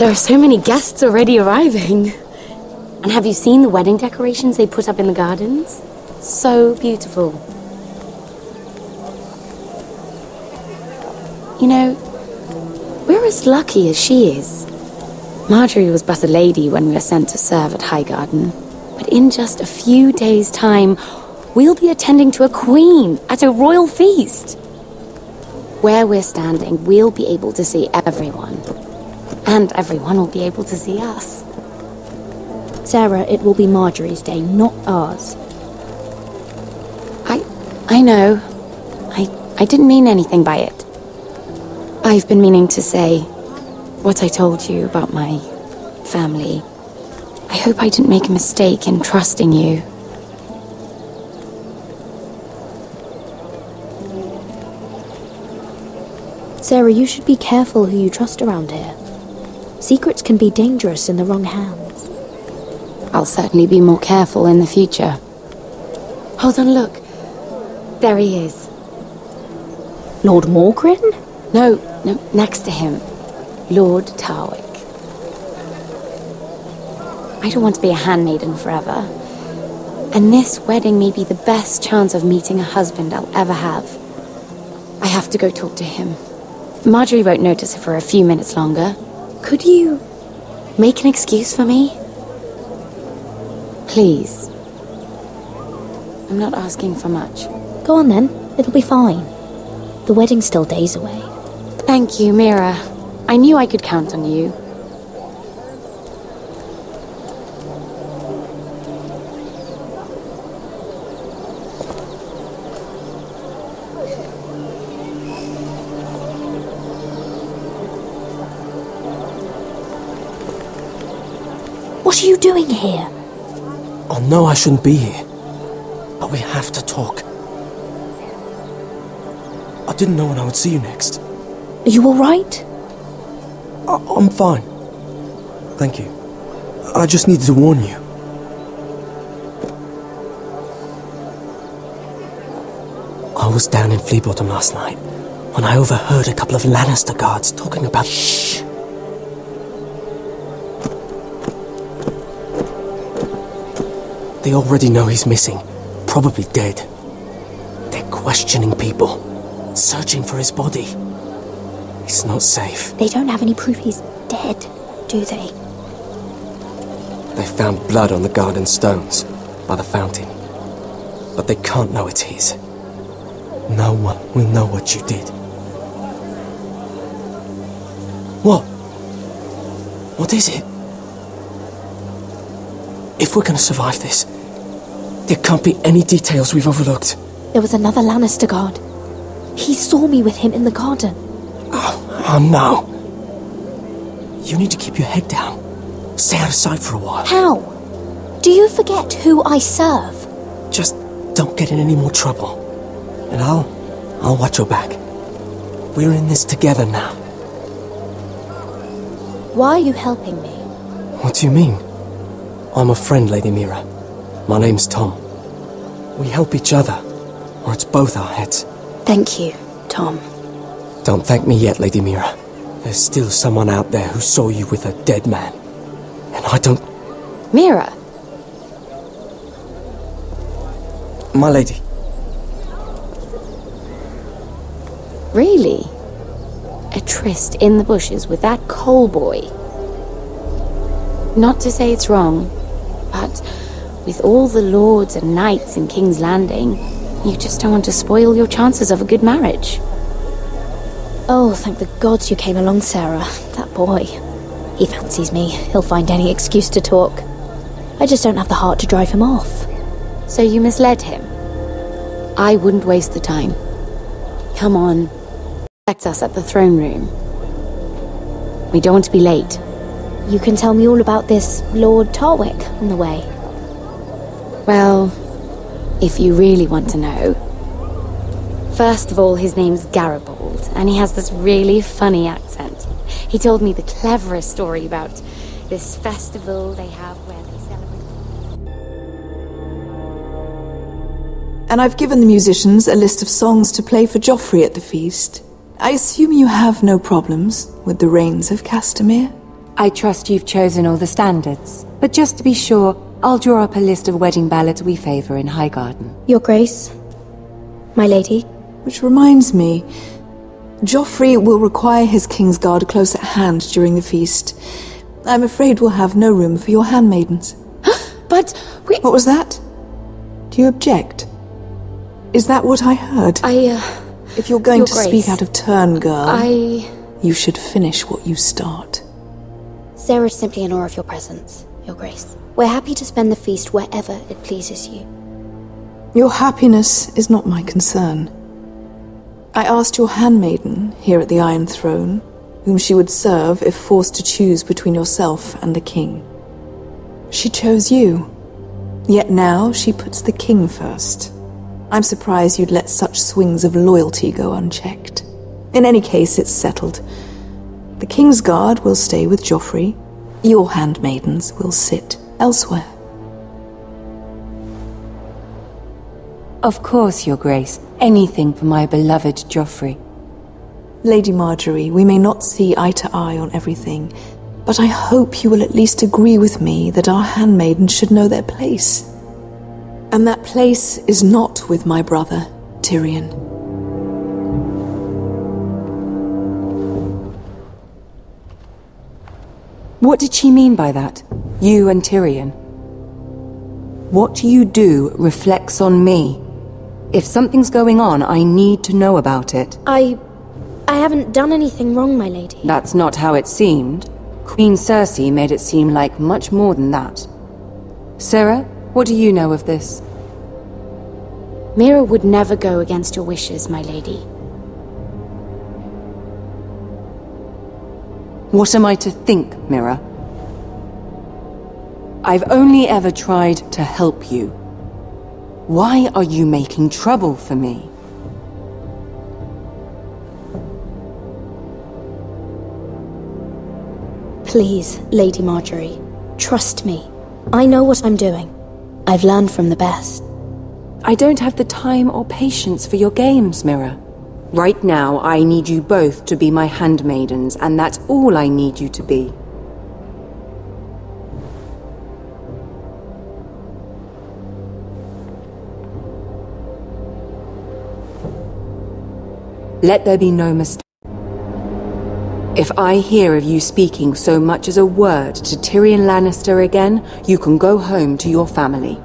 There are so many guests already arriving. And have you seen the wedding decorations they put up in the gardens? So beautiful. You know, we're as lucky as she is. Marjorie was but a lady when we were sent to serve at Highgarden. But in just a few days' time, we'll be attending to a queen at a royal feast. Where we're standing, we'll be able to see everyone. And everyone will be able to see us. Sarah, it will be Marjorie's day, not ours. I know. I didn't mean anything by it. I've been meaning to say what I told you about my family. I hope I didn't make a mistake in trusting you. Sarah, you should be careful who you trust around here. Secrets can be dangerous in the wrong hands. I'll certainly be more careful in the future. Hold on, look. There he is. Lord Morgrin? No, next to him. Lord Tarwick. I don't want to be a handmaiden forever. And this wedding may be the best chance of meeting a husband I'll ever have. I have to go talk to him. Marjorie won't notice it for a few minutes longer. Could you make an excuse for me? Please. I'm not asking for much. Go on then, it'll be fine. The wedding's still days away. Thank you, Mira. I knew I could count on you. What are you doing here? Oh no, I shouldn't be here. But we have to talk. I didn't know when I would see you next. Are you alright? I'm fine. Thank you. I just needed to warn you. I was down in Fleabottom last night when I overheard a couple of Lannister guards talking about... Shh! They already know he's missing. Probably dead. They're questioning people. Searching for his body. It's not safe. They don't have any proof he's dead, do they? They found blood on the garden stones by the fountain. But they can't know it's his. No one will know what you did. What? What is it? If we're gonna survive this, there can't be any details we've overlooked. There was another Lannister guard. He saw me with him in the garden. Oh no. You need to keep your head down. Stay out of sight for a while. How? Do you forget who I serve? Just don't get in any more trouble. And I'll watch your back. We're in this together now. Why are you helping me? What do you mean? I'm a friend, Lady Mira. My name's Tom. We help each other, or it's both our heads. Thank you, Tom. Don't thank me yet, Lady Mira. There's still someone out there who saw you with a dead man. And I don't... Mira! My lady. Really? A tryst in the bushes with that coal boy? Not to say it's wrong, but with all the lords and knights in King's Landing, you just don't want to spoil your chances of a good marriage. Oh, thank the gods you came along, Sarah. That boy. He fancies me. He'll find any excuse to talk. I just don't have the heart to drive him off. So you misled him? I wouldn't waste the time. Come on. Expect us at the throne room. We don't want to be late. You can tell me all about this Lord Tarwick on the way. Well, if you really want to know. First of all, his name's Garibald, and he has this really funny accent. He told me the cleverest story about this festival they have where they celebrate... And I've given the musicians a list of songs to play for Joffrey at the feast. I assume you have no problems with the rains of Castamere? I trust you've chosen all the standards. But just to be sure, I'll draw up a list of wedding ballads we favour in Highgarden. Your Grace, my lady. Which reminds me, Joffrey will require his Kingsguard close at hand during the feast. I'm afraid we'll have no room for your handmaidens. But we... What was that? Do you object? Is that what I heard? If you're going to speak out of turn, girl, you should finish what you start. Sarah's simply in awe of your presence, Your Grace. We're happy to spend the feast wherever it pleases you. Your happiness is not my concern. I asked your handmaiden, here at the Iron Throne, whom she would serve if forced to choose between yourself and the king. She chose you. Yet now she puts the king first. I'm surprised you'd let such swings of loyalty go unchecked. In any case, it's settled. The Kingsguard will stay with Joffrey. Your handmaidens will sit elsewhere. Of course, Your Grace. Anything for my beloved Joffrey. Lady Marjorie, we may not see eye to eye on everything, but I hope you will at least agree with me that our handmaidens should know their place. And that place is not with my brother, Tyrion. What did she mean by that? You and Tyrion? What you do reflects on me. If something's going on, I need to know about it. I haven't done anything wrong, my lady. That's not how it seemed. Queen Cersei made it seem like much more than that. Sarah, what do you know of this? Mira would never go against your wishes, my lady. What am I to think, Mira? I've only ever tried to help you. Why are you making trouble for me? Please, Lady Marjorie, trust me. I know what I'm doing. I've learned from the best. I don't have the time or patience for your games, Mira. Right now, I need you both to be my handmaidens, and that's all I need you to be. Let there be no mistake. If I hear of you speaking so much as a word to Tyrion Lannister again, you can go home to your family.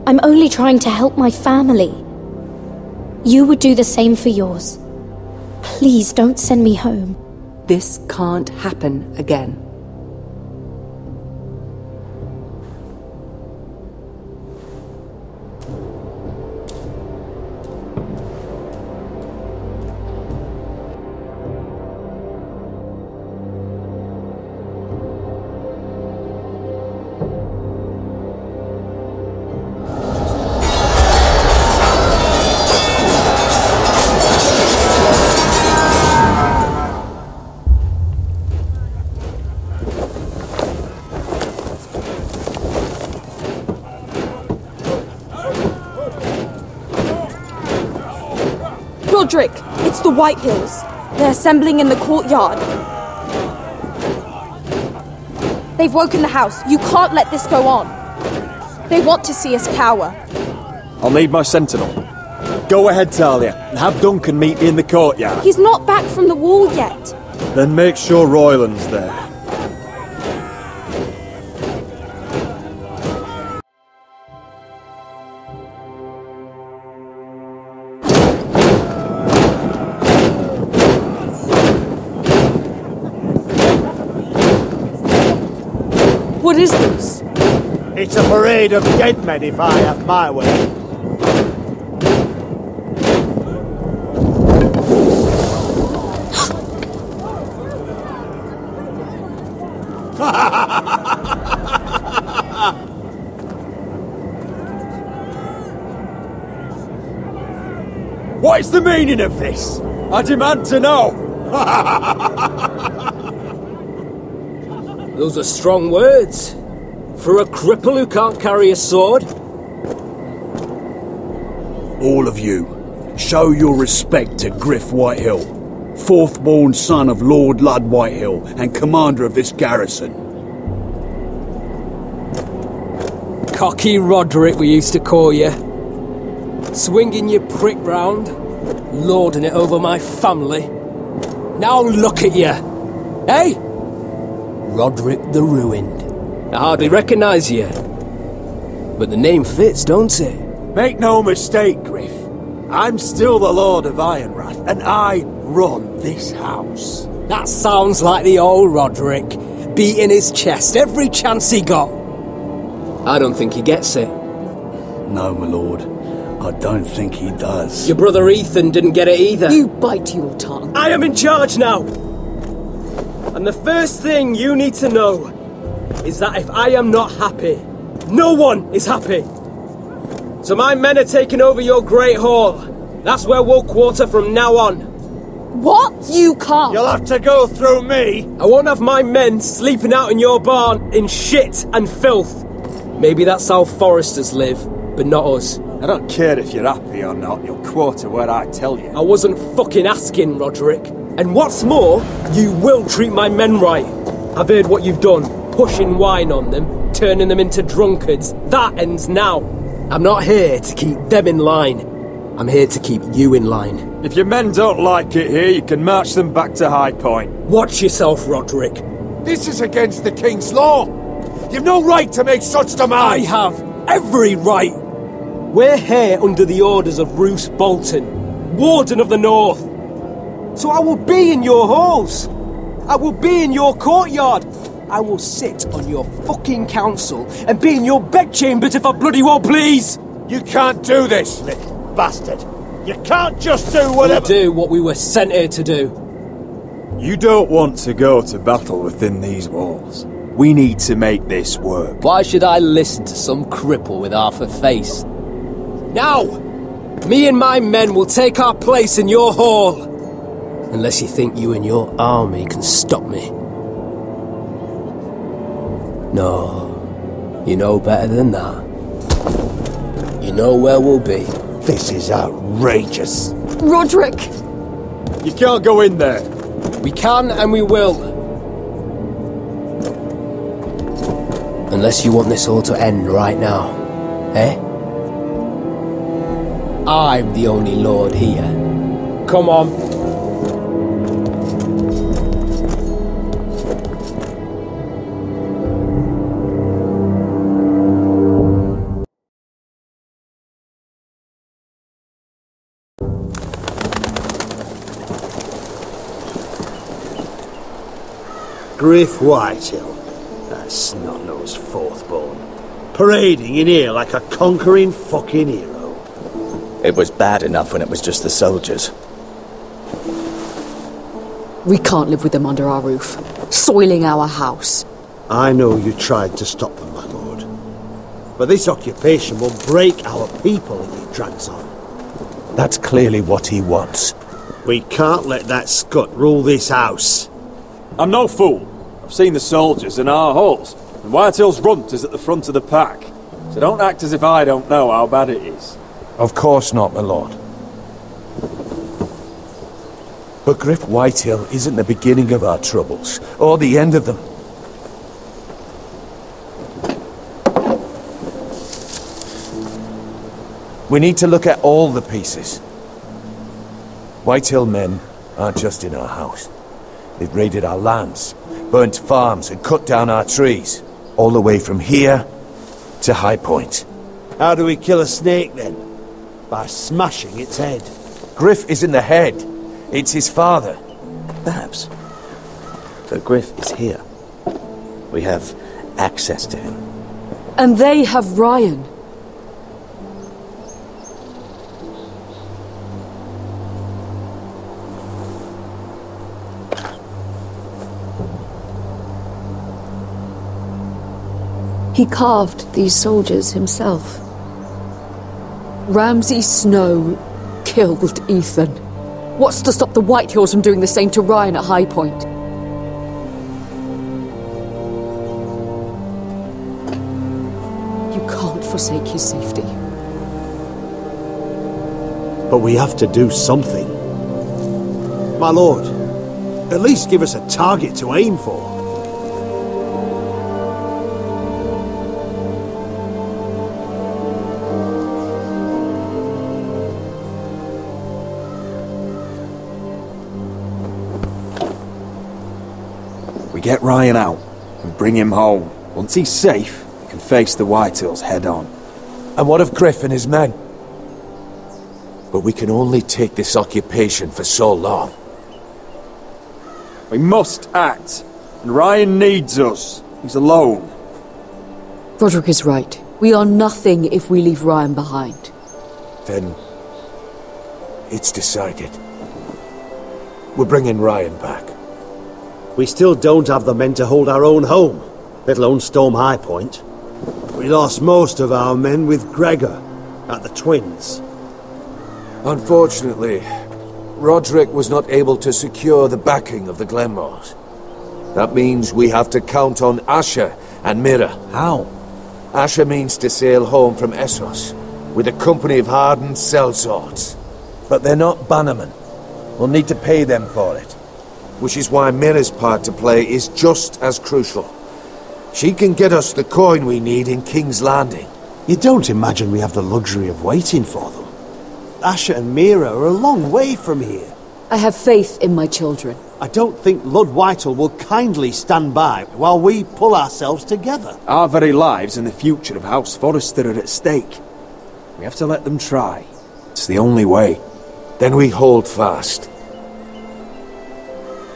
I'm only trying to help my family. You would do the same for yours. Please don't send me home. This can't happen again. Roderick, it's the Whitehills. They're assembling in the courtyard. They've woken the house. You can't let this go on. They want to see us cower. I'll need my sentinel. Go ahead, Talia, and have Duncan meet me in the courtyard. He's not back from the wall yet. Then make sure Royland's there. What is this? It's a parade of dead men if I have my way. What is the meaning of this? I demand to know. Those are strong words. For a cripple who can't carry a sword? All of you, Show your respect to Griff Whitehill, fourth-born son of Lord Lud Whitehill and commander of this garrison. Cocky Roderick, we used to call you. Swinging your prick round, lording it over my family. Now look at you, eh? Roderick the Ruined. I hardly recognise you, but the name fits, don't it? Make no mistake, Griff. I'm still the Lord of Ironrath, and I run this house. That sounds like the old Roderick, beating his chest every chance he got. I don't think he gets it. No, my lord. I don't think he does. Your brother Ethan didn't get it either. You bite your tongue. I am in charge now! And the first thing you need to know is that if I am not happy, no one is happy. So my men are taking over your Great Hall. That's where we'll quarter from now on. What? You can't. You'll have to go through me. I won't have my men sleeping out in your barn in shit and filth. Maybe that's how foresters live, but not us. I don't care if you're happy or not, you'll quarter where I tell you. I wasn't fucking asking, Roderick. And what's more, you will treat my men right. I've heard what you've done, pushing wine on them, turning them into drunkards. That ends now. I'm not here to keep them in line. I'm here to keep you in line. If your men don't like it here, you can march them back to High Point. Watch yourself, Roderick. This is against the King's law. You've no right to make such demands. I have every right. We're here under the orders of Roose Bolton, Warden of the North. So I will be in your halls. I will be in your courtyard. I will sit on your fucking council and be in your bedchambers if I bloody well please. You can't do this, little bastard. You can't just do whatever... We'll do what we were sent here to do. You don't want to go to battle within these walls. We need to make this work. Why should I listen to some cripple with half a face? Now, me and my men will take our place in your hall. Unless you think you and your army can stop me. No, you know better than that. You know where we'll be. This is outrageous. Roderick! You can't go in there. We can and we will. Unless you want this all to end right now, eh? I'm the only lord here. Come on. Griff Whitehill, that snot-nosed fourth-born, parading in here like a conquering fucking hero. It was bad enough when it was just the soldiers. We can't live with them under our roof, soiling our house. I know you tried to stop them, my lord. But this occupation will break our people if it drags on. That's clearly what he wants. We can't let that scut rule this house. I'm no fool. I've seen the soldiers in our halls, and Whitehill's runt is at the front of the pack. So don't act as if I don't know how bad it is. Of course not, my lord. But Griff Whitehill isn't the beginning of our troubles, or the end of them. We need to look at all the pieces. Whitehill men aren't just in our house. They've raided our lands, burnt farms and cut down our trees. All the way from here to High Point. How do we kill a snake then? By smashing its head. Griff isn't the head. It's his father. Perhaps. But Griff is here. We have access to him. And they have Ryan. He carved these soldiers himself. Ramsay Snow killed Ethan. What's to stop the Whitehills from doing the same to Ryan at High Point? You can't forsake his safety. But we have to do something. My lord, at least give us a target to aim for. We get Ryan out and bring him home. Once he's safe, we can face the Whitehills head on. And what of Griff and his men? But we can only take this occupation for so long. We must act, and Ryan needs us. He's alone. Roderick is right. We are nothing if we leave Ryan behind. Then it's decided. We're bringing Ryan back. We still don't have the men to hold our own home, let alone storm High Point. We lost most of our men with Gregor at the Twins. Unfortunately, Roderick was not able to secure the backing of the Glenmores. That means we have to count on Asher and Mira. How? Asher means to sail home from Essos with a company of hardened sellswords. But they're not bannermen. We'll need to pay them for it. Which is why Mira's part to play is just as crucial. She can get us the coin we need in King's Landing. You don't imagine we have the luxury of waiting for them? Asher and Mira are a long way from here. I have faith in my children. I don't think Lord Whitehill will kindly stand by while we pull ourselves together. Our very lives and the future of House Forrester are at stake. We have to let them try. It's the only way. Then we hold fast.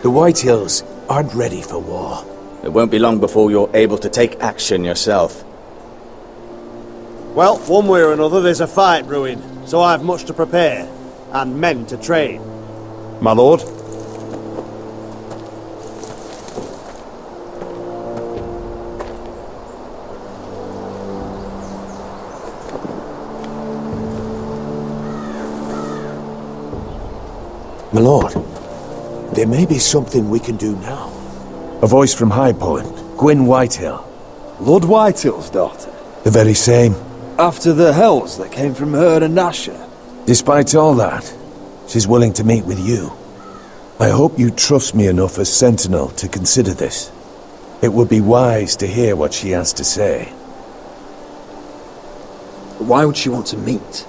The Whitehills aren't ready for war. It won't be long before you're able to take action yourself. Well, one way or another there's a fight brewing, so I've much to prepare, and men to train. My lord? My lord, there may be something we can do now. A voice from High Point, Gwyn Whitehill. Lord Whitehill's daughter? The very same. After the hells that came from her and Asher? Despite all that, she's willing to meet with you. I hope you trust me enough as Sentinel to consider this. It would be wise to hear what she has to say. Why would she want to meet?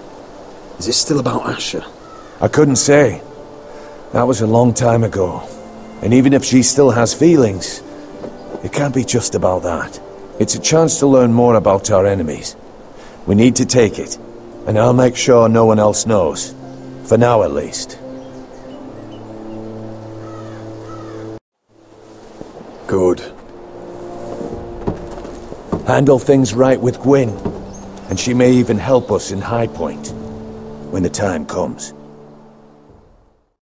Is it still about Asher? I couldn't say. That was a long time ago. And even if she still has feelings, it can't be just about that. It's a chance to learn more about our enemies. We need to take it, and I'll make sure no one else knows. For now, at least. Good. Handle things right with Gwyn, and she may even help us in High Point, when the time comes.